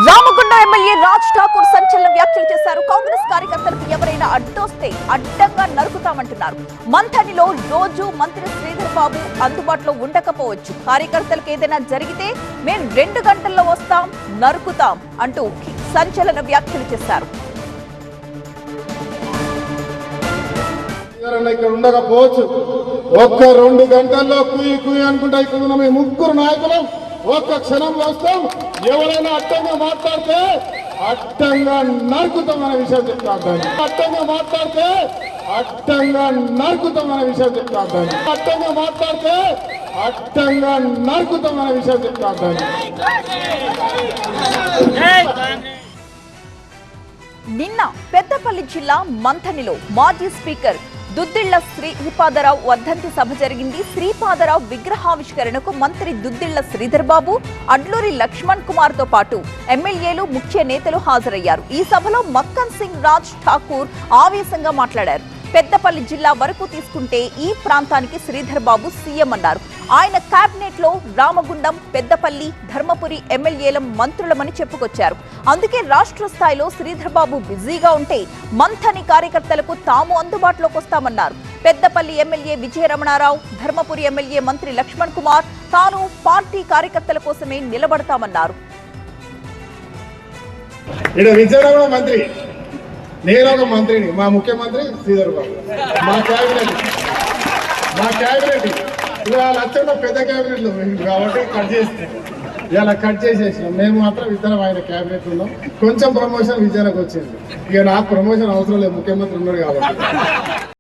Ramagundam MLA Raj Thakur సంచలన వ్యాఖ్యలు చేశారు. కాంగ్రెస్ కార్యకర్తలకు ఎవరైనా అడ్డొస్తే అడ్డంగా నరుకుతామంటున్నారు. మంథనిలో రోజు మంత్రి శ్రీధర్ బాబు అందుబాటులో ఉండకపోవచ్చు. కార్యకర్తలకు ఏదైనా జరిగితే మేము 2 గంటల్లో వస్తాం, నరుకుతాం అంటూ సంచలన వ్యాఖ్యలు చేశారు. ఇక్కడ ఉండకపోవచ్చు. ఒక్క 2 గంటల్లో కుయ్యి కుయ్యి అనుకుంటా ఇక్కడ ఉన్న మీ ముగ్గురు నాయకులు ఒక్క క్షణంలో వస్తాం. ఎవరైనా అడ్డంగా మాట్లాడితే అడ్డంగా నరుకుతామనే విషయం చెప్తాను. అడ్డంగా మాట్లాడితే అడ్డంగా నరుకుతామనే విషయం చెప్తాను. అడ్డంగా మాట్లాడితే అడ్డంగా నరుకుతామనే విషయం చెప్తాను. నిన్న పెద్దపల్లి జిల్లా మంథనిలో మాజీ స్పీకర్ దుద్దిళ్ల శ్రీపాదరావు వర్ధంతి సభ జరిగింది. శ్రీపాదరావు విగ్రహావిష్కరణకు మంత్రి దుద్దిళ్ల శ్రీధర్ బాబు, అడ్లూరి లక్ష్మణ్ కుమార్ తో పాటు ఎమ్మెల్యేలు, ముఖ్య నేతలు హాజరయ్యారు. ఈ సభలో మక్కన్ సింగ్ రాజ్ ఠాకూర్ ఆవేశంగా మాట్లాడారు. పెద్దపల్లి జిల్లా వరకు తీసుకుంటే ఈ ప్రాంతానికి శ్రీధర్ బాబు సీఎం అన్నారు. ఆయన కేబినెట్ లో రామగుండం, పెద్దపల్లి, ధర్మపురి ఎమ్మెల్యేల మంత్రులమని చెప్పుకొచ్చారు. అందుకే రాష్ట్ర స్థాయిలో శ్రీధర్ బాబు బిజీగా ఉంటే మంథని కార్యకర్తలకు తాము అందుబాటులోకి వస్తామన్నారు. పెద్దపల్లి ఎమ్మెల్యే విజయరమణారావు, ధర్మపురి ఎమ్మెల్యే మంత్రి లక్ష్మణ్ కుమార్ తాను పార్టీ కార్యకర్తల కోసమే నిలబడతామన్నారు. నేను ఒక మంత్రిని, మా ముఖ్యమంత్రి శ్రీధర్ బాబు, మా క్యాబినెట్ ఇవాళ అచ్చంలో పెద్ద క్యాబినెట్లు కాబట్టి కట్ చేసేసినాం. మేము మాత్రం ఇద్దరం ఆయన క్యాబినెట్ ఉన్నాం. కొంచెం ప్రమోషన్ విజయానికి వచ్చింది. ఇక నాకు ప్రమోషన్ అవసరం లేదు, ముఖ్యమంత్రి ఉన్నాడు కాబట్టి.